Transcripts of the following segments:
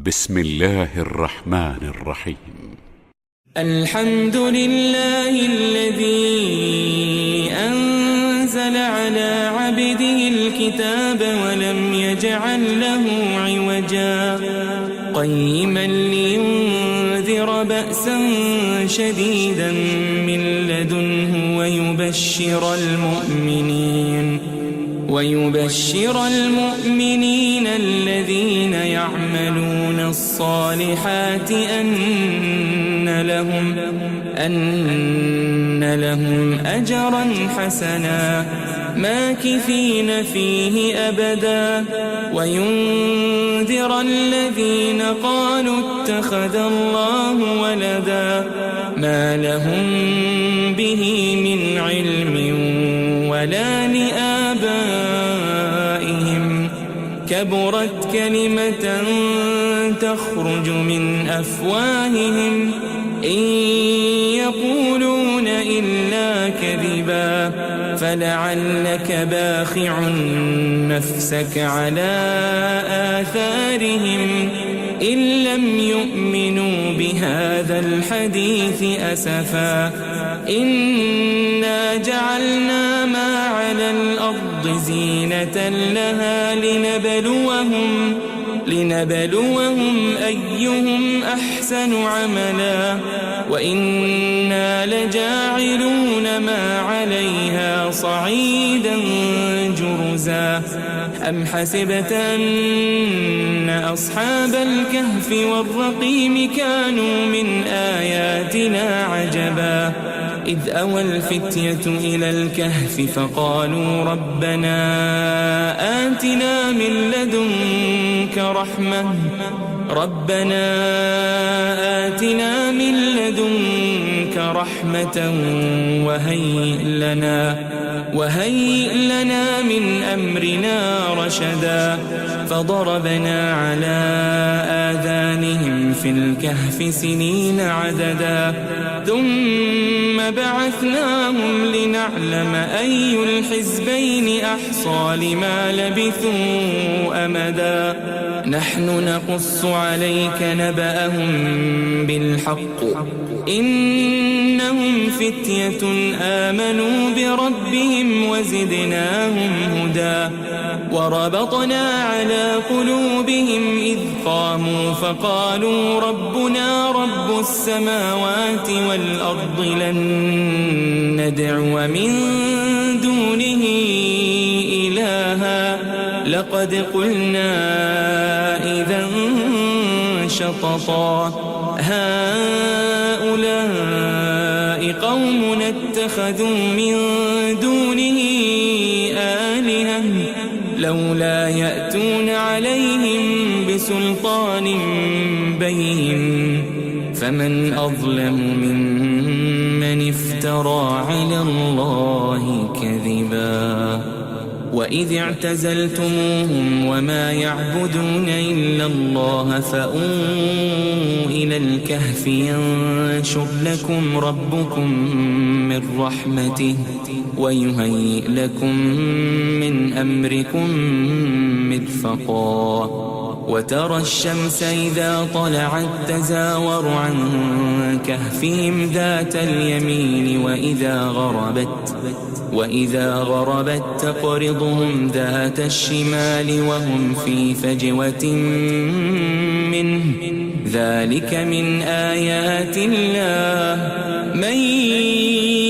بسم الله الرحمن الرحيم. الحمد لله الذي أنزل على عبده الكتاب ولم يجعل له عوجا قيما لينذر بأسا شديدا من لدنه ويبشر المؤمنين الذين يعملون الصالحات أن لهم أجرا حسنا ماكثين فيه أبدا وينذر الذين قالوا اتخذ الله ولدا ما لهم به من علم ولا لآبائهم كبرت كلمة تخرج من أفواههم إن يقولون إلا كذبا فلعلك باخع نفسك على آثارهم إن لم يؤمنوا بهذا الحديث أسفا إنا جعلنا ما على الأرض زينة لها لنبلوهم أيهم أحسن عملا وإنا لجاعلون ما عليها صعيدا جرزا أم حسبت أن أصحاب الكهف والرقيم كانوا من آياتنا عجبا إذ أوى الفتية إلى الكهف فقالوا ربنا آتنا من لدنك رحمة وهيئ لنا من أمرنا رشدا فضربنا على آذانهم في الكهف سنين عددا ثم بعثناهم لنعلم أي الحزبين أحصى لما لبثوا أمدا نحن نقص عليك نبأهم بالحق إنهم فتية آمنوا بربهم وزدناهم هدى وربطنا على قلوبهم إذ قاموا فقالوا ربنا رب السماوات والأرض لن ندعو من دونه إلها لقد قلنا إذا شططا هؤلاء قومنا اتخذوا من دونه آلهة لولا يأتون عليهم بسلطان بين فمن أظلم ممن افترى على الله كذبا وإذ اعتزلتموهم وما يعبدون إلا الله فأووا إلى الكهف ينشر لكم ربكم من رحمته ويهيئ لكم من أمركم مرفقا وترى الشمس إذا طلعت تزاور عن كهفهم ذات اليمين وإذا غربت تقرضهم ذات الشمال وهم في فجوة منه ذلك من آيات الله من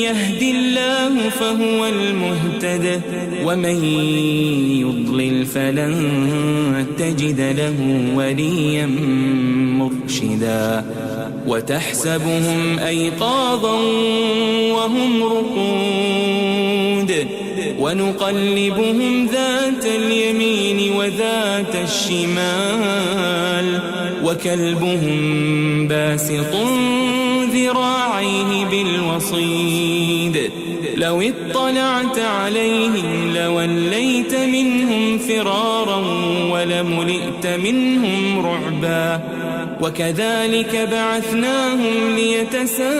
يهد الله فهو المهتد ومن يضلل فلن تجد له وليا مرشدا وتحسبهم أيقاظا وهم رقود ونقلبهم ذات اليمين وذات الشمال وكلبهم باسط ذراعيه بالوصيد لو اطلعت عليهم لوليت منهم فرارا ولملئت منهم رعبا وكذلك بعثناهم ليتساءلوا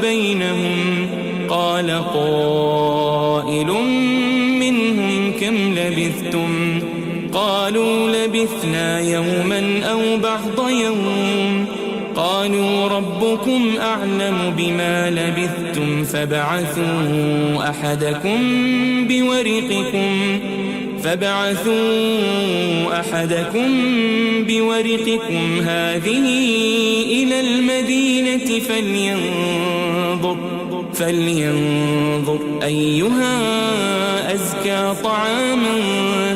بينهم قال قائل منهم كم لبثتم قالوا لبثنا يوما أو بعض يوم قالوا ربكم أعلم بما لبثتم فابعثوا أحدكم بورقكم هذه إلى المدينة فلينظر أيها أزكى طعاما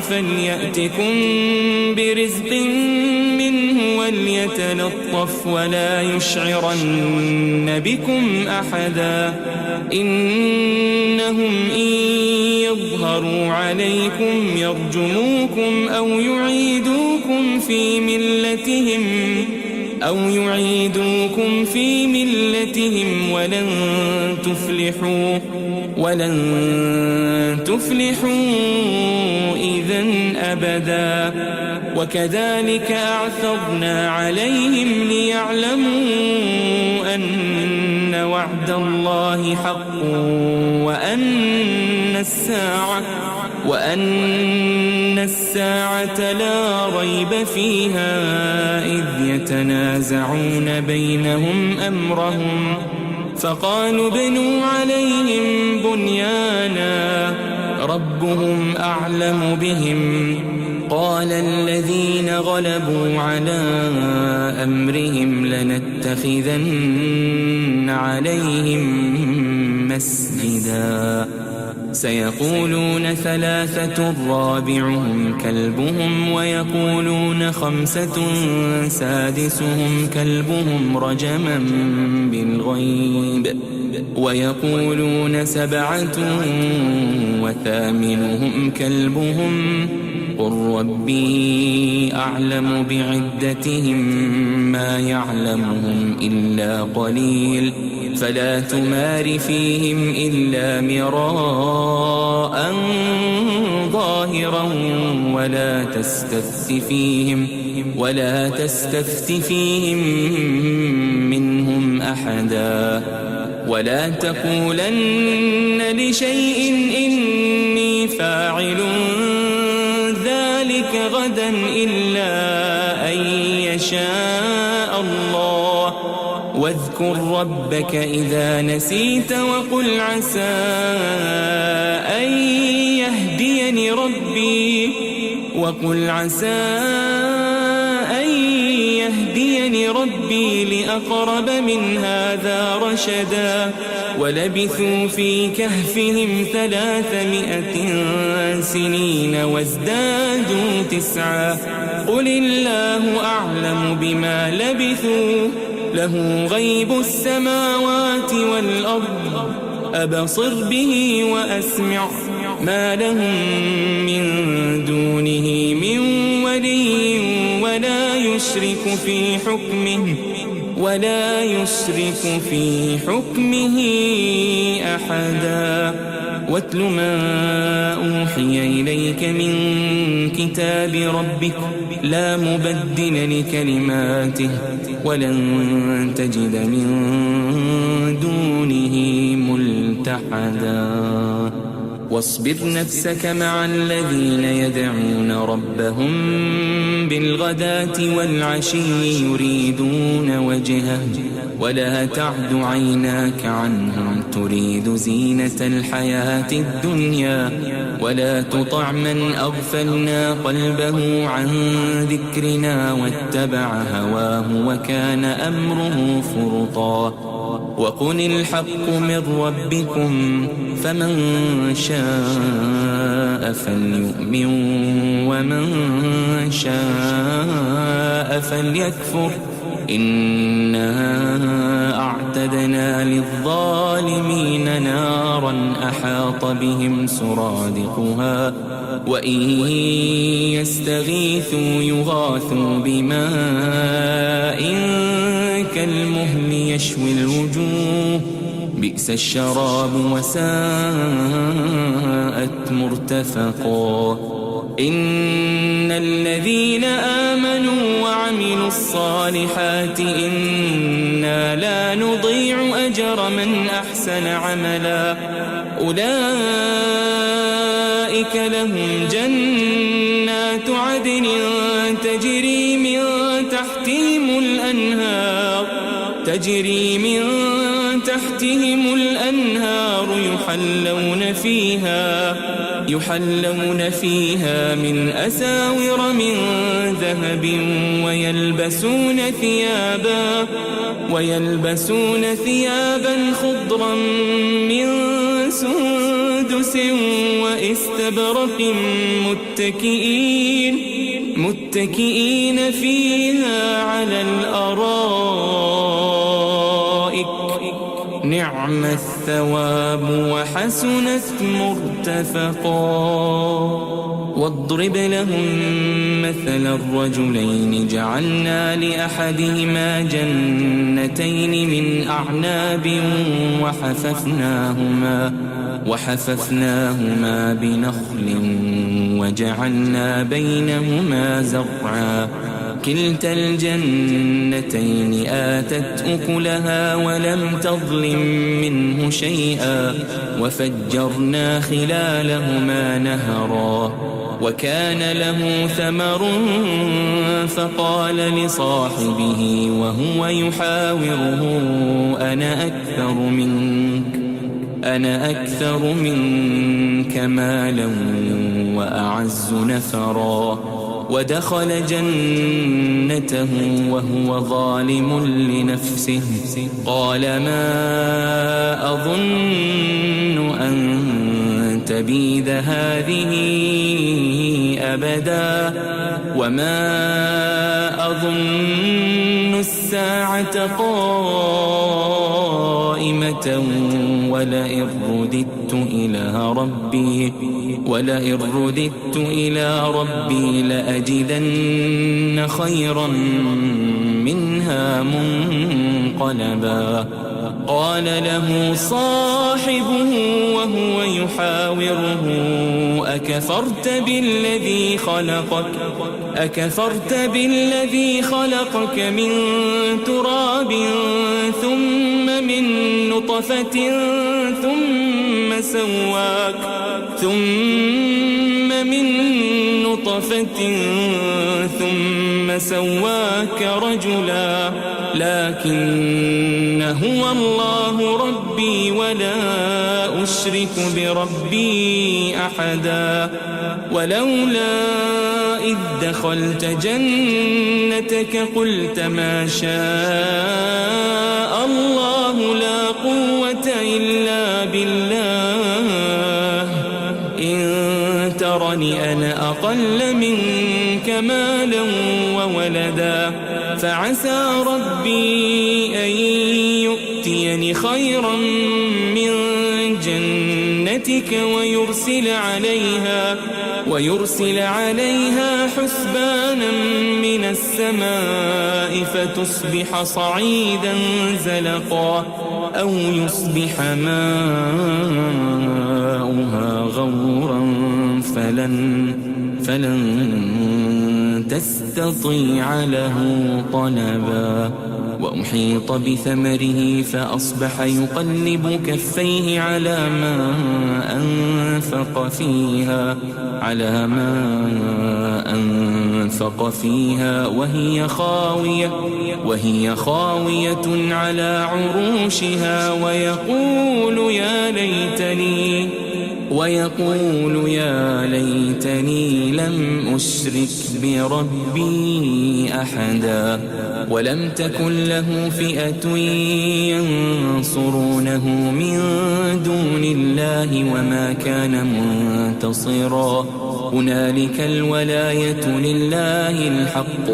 فليأتكم برزق منه وليتلطف ولا يشعرن بكم أحدا إنهم إن يظهروا عليكم يرجموكم أو يعيدوكم في ملتهم ولن تفلحوا إذن أبدا وكذلك أعثرنا عليهم ليعلموا أن وعد الله حق وأن الساعة لا ريب فيها إذ يتنازعون بينهم أمرهم فقالوا ابنوا عليهم بنيانا ربهم أعلم بهم قال الذين غلبوا على أمرهم لنتخذن عليهم مسجدا سيقولون ثلاثة رابعهم كلبهم ويقولون خمسة سادسهم كلبهم رجما بالغيب ويقولون سبعة وثامنهم كلبهم قل ربي أعلم بعدتهم ما يعلمهم إلا قليل فلا تمار فيهم إلا مراء ظاهرا ولا تستفت فيهم منهم أحدا ولا تقولن لشيء إني فاعل ذلك غدا إلا أن يشاء الله واذكر ربك إذا نسيت وقل عسى أن يهديني ربي لأقرب من هذا رشدا ولبثوا في كهفهم 300 سنين وازدادوا 9 قل الله أعلم بما لبثوا له غيب السماوات والأرض أبصر به وأسمع ما لهم من دونه من ولي ولا يشرك في حكمه أحدا واتل ما أوحي إليك من كتاب ربك لا مبدل لكلماته ولن تجد من دونه ملتحدا واصبر نفسك مع الذين يدعون ربهم بالغداة والعشي يريدون وجهه ولا تعد عيناك عنهم تريد زينة الحياة الدنيا ولا تطع من أغفلنا قلبه عن ذكرنا واتبع هواه وكان أمره فرطا وقل الحق من ربكم فمن شاء فليؤمن ومن شاء فليكفر إنا أعتدنا للظالمين نارا أحاط بهم سرادقها وإن يستغيثوا يغاثوا بماء كالمهل يشوي الوجوه بئس الشراب وساءت مرتفقا إن الذين آمنوا وعملوا الصالحات إنا لا نضيع أجر من أحسن عملا أولئك لهم جنات جنات عدن تجري من تحتهم الأنهار يحلون فيها من أساور من ذهب ويلبسون ثيابا خضرا من سندس وإستبرق متكئين فيها على الأرائك نعم الثواب وحسنت مرتفقا. واضرب لهم مثل الرجلين جعلنا لأحدهما جنتين من أعناب وحففناهما بنخل وجعلنا بينهما زرعا كلتا الجنتين آتت أكلها ولم تظلم منه شيئا وفجرنا خلالهما نهرا وكان له ثمر فقال لصاحبه وهو يحاوره أنا أكثر منك مالا وأعز نفرا ودخل جنته وهو ظالم لنفسه قال ما أظن أن تبيد هذه أبدا وما أظن الساعة قائمة ولئن رددت إلى ربي لأجدن خيرا منها منقلبا. قال له صاحبه وهو يحاوره أكفرت بالذي خلقك من تراب ثم من نطفة ثم سواك رجلا لكن هو الله ربي ولا أشرك بربي أحدا. ولولا إذ دخلت جنتك قلت ما شاء الله لا قوة إلا بالله إن ترني أنا أقل منك مالا وولدا فعسى ربي أن يؤتيني خيرا من جنتك ويرسل عليها حسبانا من السماء فتصبح صعيدا زلقا أو يصبح ماؤها غورا فلن تستطيع له طلبا. وأحيط بثمره فأصبح يقلب كفيه على ما أنفق فيها وهي خاوية على عروشها ويقول يا ليتني لم أشرك بربي أحدا. ولم تكن له فئة ينصرونه من دون الله وما كان منتصرا. هنالك الولاية لله الحق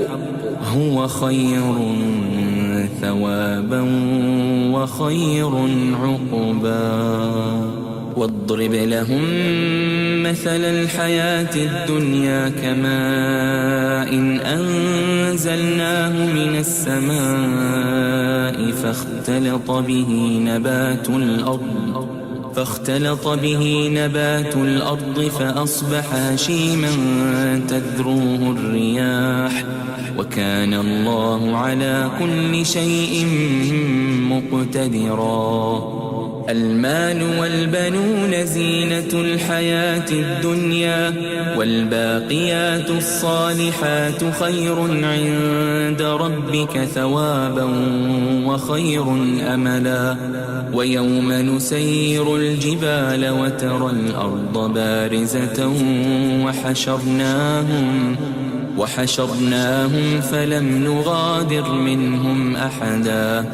هو خير ثوابا وخير عقبا. واضرب لهم مثل الحياة الدنيا كماء أنزلناه من السماء فاختلط به فاختلط به نبات الأرض فأصبح هشيما تذروه الرياح وكان الله على كل شيء مقتدرا. المال والبنون زينة الحياة الدنيا والباقيات الصالحات خير عند ربك ثوابا وخير أملا. ويوم نسير الجبال وترى الأرض بارزة وحشرناهم فلم نغادر منهم أحدا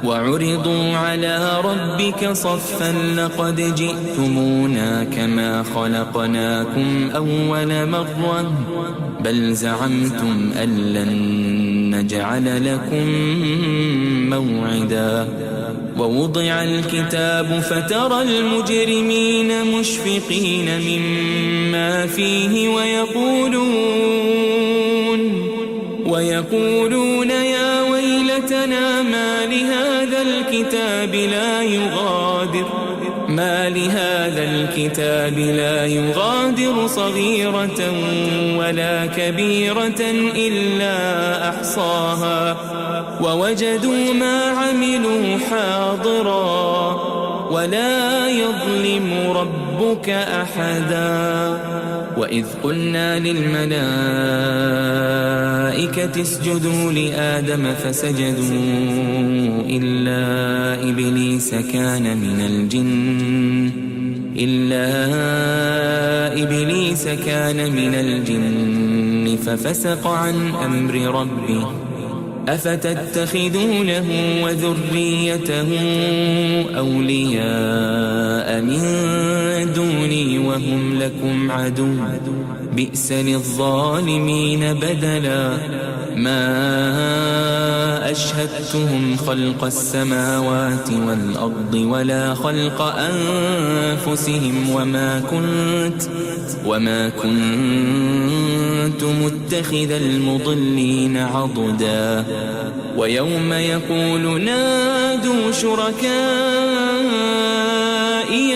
وعرضوا على ربك صفا لقد جئتمونا كما خلقناكم أول مرة بل زعمتم أن لن نجعل لكم موعدا. ووضع الكتاب فترى المجرمين مشفقين مما فيه ويقولون يا ويلتنا ما لهذا الكتاب لا يغادر صغيرة ولا كبيرة إلا أحصاها ووجدوا ما عملوا حاضرا ولا يظلم ربك أحدا. وإذ قلنا للملائكة اسجدوا لآدم فسجدوا إلا إبليس كان من الجن ففسق عن أمر ربه أفتتخذونه وذريته أولياء من دوني وهم لكم عدو بئس للظالمين بدلا. ما أشهدتهم خلق السماوات والأرض ولا خلق أنفسهم وما كنت متخذ المضلين عضدا. ويوم يقول نادوا شركائي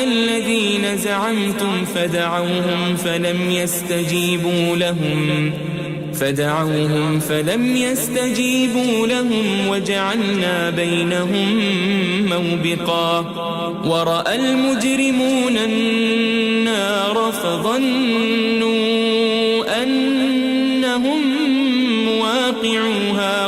الذين زعمتم فدعوهم فلم يستجيبوا لهم وجعلنا بينهم موبقا. ورأى المجرمون النار فظنوا أنهم مواقعوها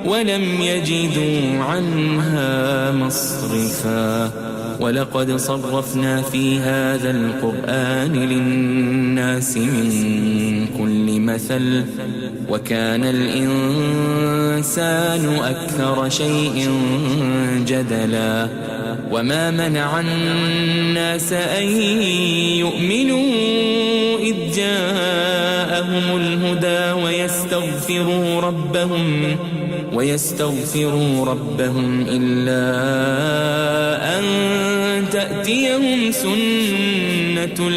ولم يجدوا عنها مصرفا. ولقد صرفنا في هذا القرآن للناس من كل مثل وكان الإنسان أكثر شيء جدلا. وما منع الناس أن يؤمنوا إذ جاءهم الهدى ويستغفروا ربهم إلا أن تأتيهم سنة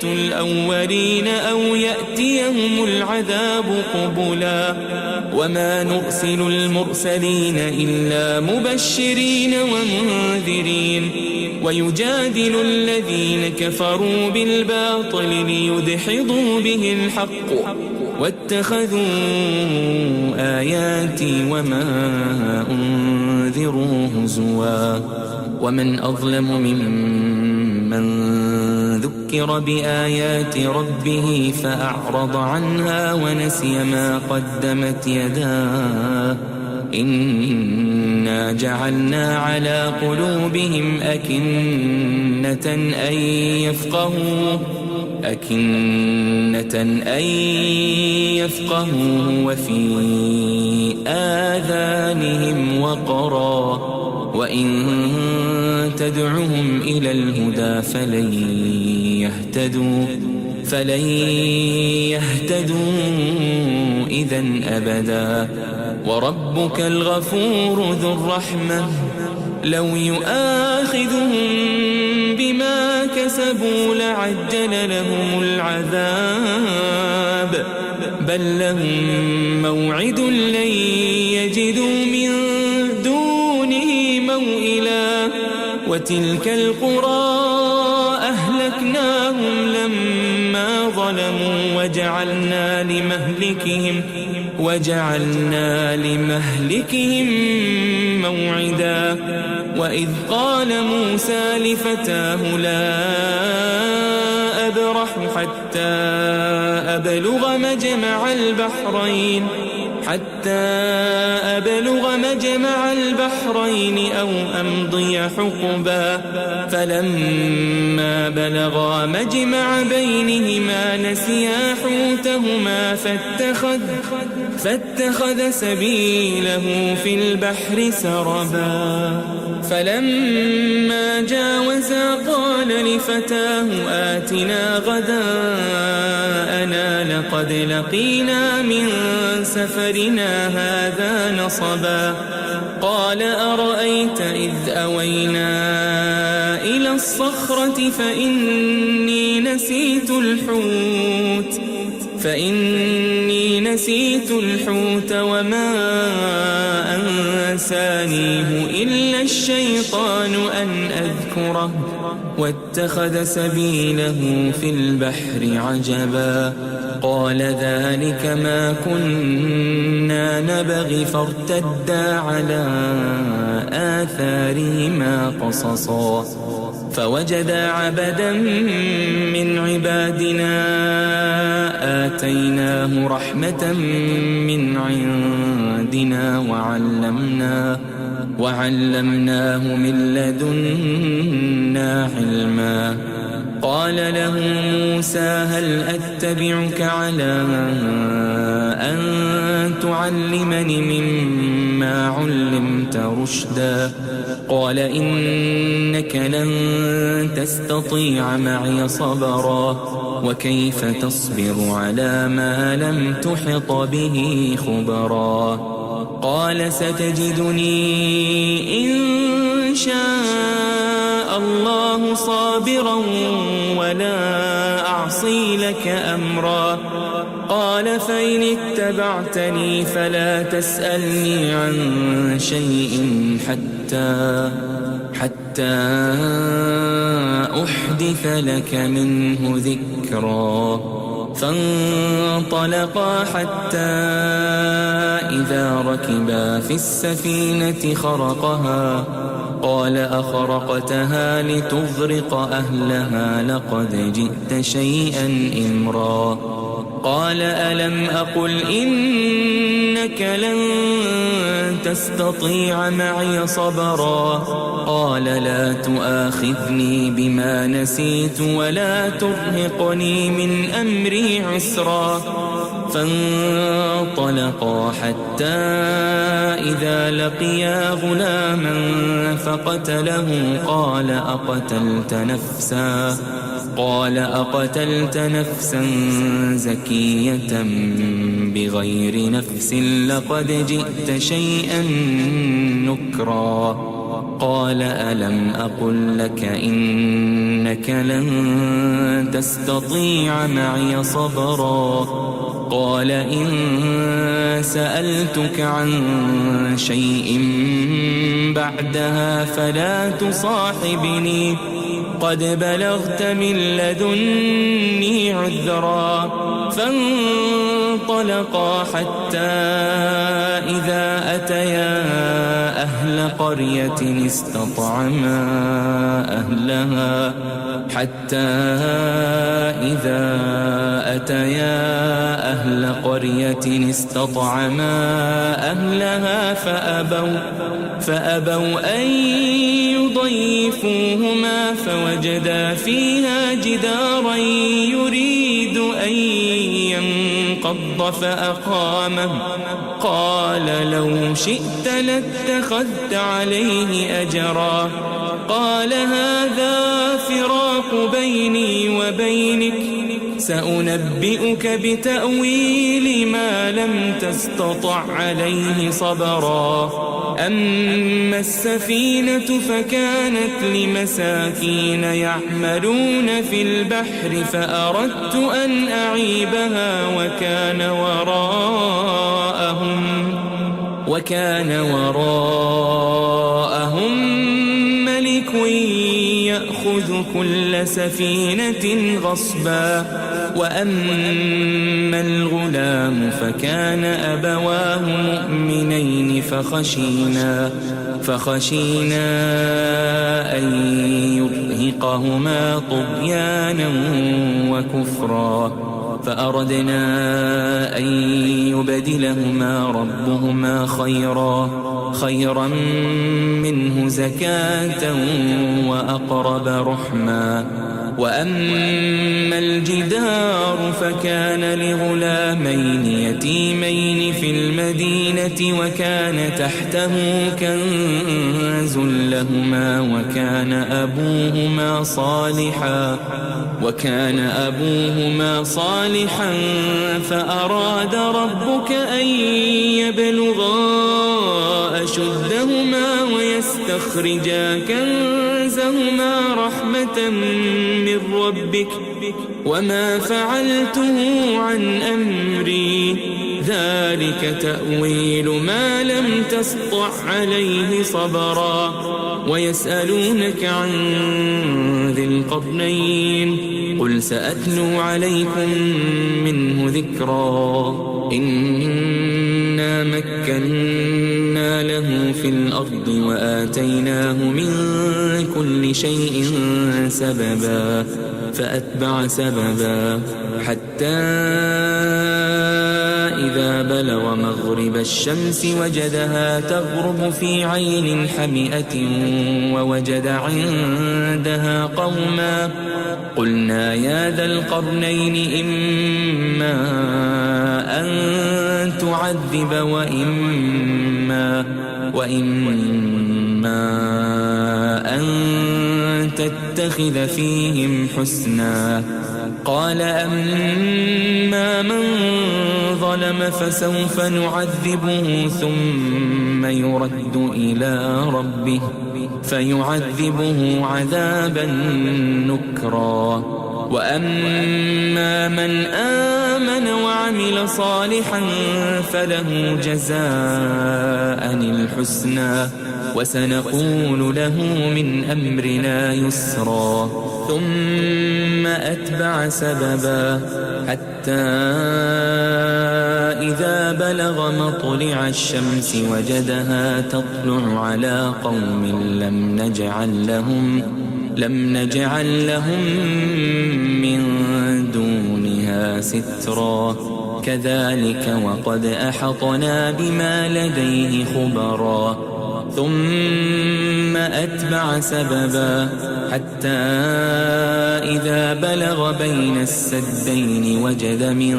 الأولين أو يأتيهم العذاب قبلا. وما نرسل المرسلين إلا مبشرين ومنذرين ويجادل الذين كفروا بالباطل ليدحضوا به الحق واتخذوا آياتي وما أنذروا هزوا. ومن أظلم ممن ذكر بآيات ربه فأعرض عنها ونسي ما قدمت يداه إنا جعلنا على قلوبهم أكنة أن يفقهوه وفي آذانهم وقرا وإن تدعهم إلى الهدى فلن يهتدوا إذن أبدا. وربك الغفور ذو الرحمة لو يؤاخذهم بما كسبوا لعجل لهم العذاب بل لهم موعد لن يجدوا من دونه موئلا وتلك القرى أهلكناهم لما ظلموا وجعلنا لمهلكهم موعدا وإذ قال موسى لفتاه لا أبرح حتى أبلغ مجمع البحرين أو أمضي حقبا فلما بلغا مجمع بينهما نسيا حوتهما فاتخذ سبيله في البحر سربا فلما جاوزا قال لفتاه آتنا غداءنا لقد لقينا من سفرنا هذا نصبا قال أرأيت إذ أوينا إلى الصخرة فإني نسيت الحوت وما أنسانيه إلا الشيطان أن أذكره واتخذ سبيله في البحر عجبا قال ذلك ما كنا نبغي فارتدا على آثارهما قصصا فوجدا عبدا من عبادنا آتيناه رحمة من عندنا وعلمناه من لدنا علما قال له موسى هل أتبعك على أن تعلمني مما علمت رشدا قال إنك لن تستطيع معي صبرا وكيف تصبر على ما لم تحط به خبرا قال ستجدني إن شاء الله صابرا ولا أعصي لك أمرا قال فإن اتبعتني فلا تسألني عن شيء حتى أحدث لك منه ذكرا فانطلقا حتى إذا ركبا في السفينة خرقها قال أخرقتها لتغرق أهلها لقد جئت شيئا إمرا قال ألم أقل إنك لن تستطيع معي صبرا قال لا تؤاخذني بما نسيت ولا ترهقني من أمري عسرا فانطلقا حتى إذا لقيا غلاما فقتله قال أقتلت نفسا زكية بغير نفس لقد جئت شيئا نكرا قال ألم أقل لك إنك لن تستطيع معي صبرا قال إن سألتك عن شيء بعدها فلا تصاحبني قد بلغت من لدني عذرا فانطلقا حتى إذا أتيا أهل قرية استطعما أهلها فأبوا أن يضيفوهما فوجدا فيها جدارا يريد أن ينقض فأقامه قال لو شئت لاتخذت عليه أجرا قال هذا فراق بيني وبينك سأنبئك بتأويل ما لم تستطع عليه صبرا أما السفينة فكانت لمساكين يعملون في البحر فأردت أن أعيبها وكان وراءهم ملك يأخذ كل سفينة غصبا وأما الغلام فكان أبواه مؤمنين فخشينا أن يرهقهما طغيانا وكفرا فأردنا أن يبدلهما ربهما خيرا منه زكاة وأقرب رحما وأما الجدار فكان لغلامين يتيمين في المدينة وكان تحته كنز لهما وكان أبوهما صالحا فأراد ربك أن يبلغا أشدهما ويستخرجا كنزهما رحمة من ربك وما فعلته عن أمري ذلك تأويل ما لم تسطع عليه صبرا ويسألونك عن ذي القرنين قل سأتلو عليكم منه ذكرا إنا مكنا له في الأرض وآتيناه من كل شيء سببا فأتبع سببا حتى إذا بلغ مغرب الشمس وجدها تغرب في عين حمئة ووجد عندها قوما قلنا يا ذا القرنين إما أن تعذب وإما أن تتخذ فيهم حسنا قال أما من ظلم فسوف نعذبه ثم يرد إلى ربه فيعذبه عذابا نكرا وأما من آمن وعمل صالحا فله جزاء الحسنى وسنقول له من أمرنا يسرا ثم أتبع سببا حتى إذا بلغ مطلع الشمس وجدها تطلع على قوم لم نجعل لهم من دونها سترا كذلك وقد أحطنا بما لديه خبرا ثم أتبع سببا حتى إذا بلغ بين السدين وجد من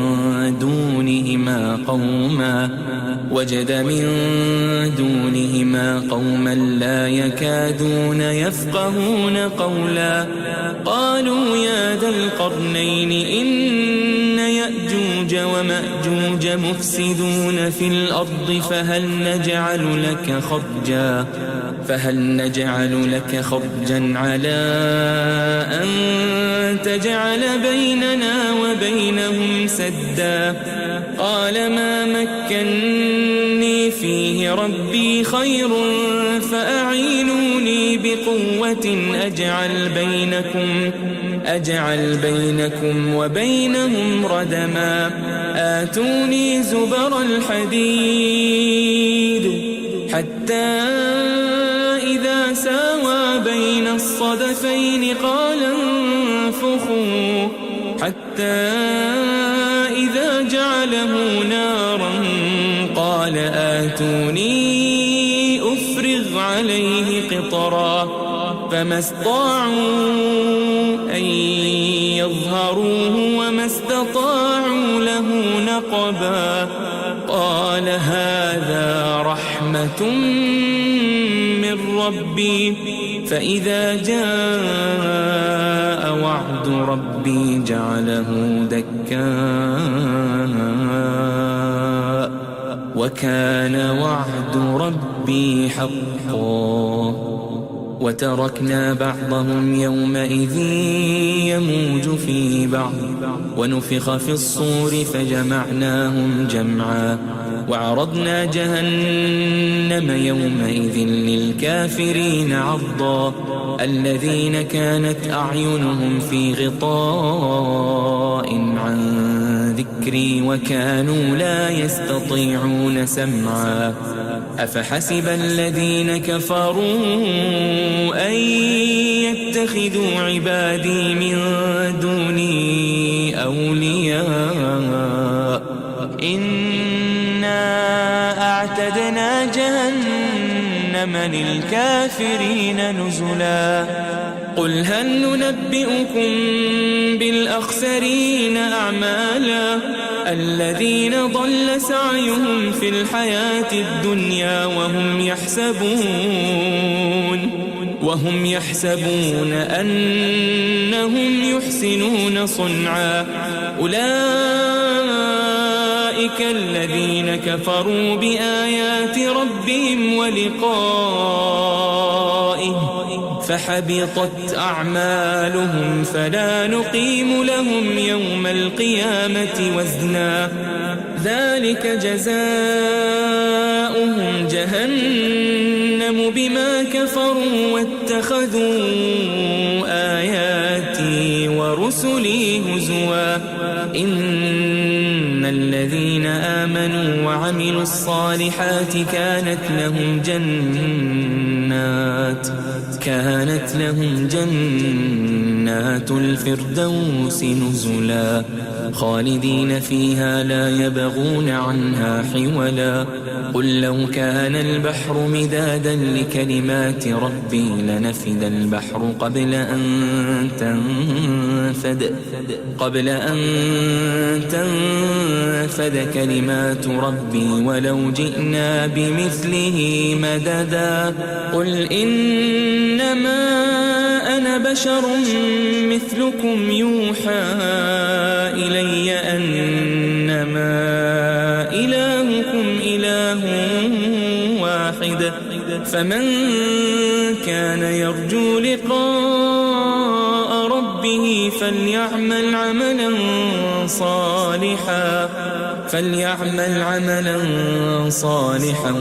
دونهما قوما لا يكادون يفقهون قولا قالوا يا ذا القرنين إن يأجوج ومأجوج مفسدون في الأرض فهل نجعل لك خرجا على أن تجعل بيننا وبينهم سدا قال ما مكني فيه ربي خير فأعينوني بقوة أجعل بينكم وبينهم ردما آتوني زبر الحديد حتى إذا ساوى بين الصدفين قال انفخوا حتى إذا جعله نارا قال آتوني أفرغ عليه قطرا فما استطاعوا أن يظهروه وما استطاعوا له نقبا قال هذا رحمة من ربي فإذا جاء وعد وعد ربي جعله دكاء وكان وعد ربي حقا وتركنا بعضهم يومئذ يموج في بعض ونفخ في الصور فجمعناهم جمعا وعرضنا جهنم يومئذ للكافرين عرضا الذين كانت أعينهم في غطاء عن ذكري وكانوا لا يستطيعون سمعا أفحسب الذين كفروا أن يتخذوا عبادي من دوني أولياء إنا أعتدنا جهنم للكافرين نزلا قل هل ننبئكم بالأخسرين أعمالا الذين ضل سعيهم في الحياة الدنيا وهم يحسبون أنهم يحسنون صنعا أولئك الذين كفروا بآيات ربهم ولقائه فحبطت أعمالهم فلا نقيم لهم يوم القيامة وزنا ذلك جزاؤهم جهنم بما كفروا واتخذوا آياتي ورسلي هزوا إن الذين آمنوا وعملوا الصالحات كانت لهم جنات الفردوس نزلا خالدين فيها لا يبغون عنها حولا قل لو كان البحر مدادا لكلمات ربي لنفد البحر قبل أن تنفد كلمات ربي ولو جئنا بمثله مددا قل إنما أنا بشر مثلكم يوحى إلي أنما إلهكم إله واحد فمن كان يرجو لقاء ربه فليعمل عملا صالحا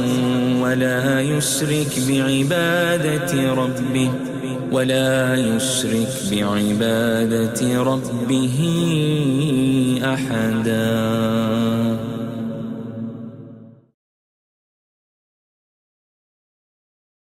ولا يشرك بعبادة ربه أحدا.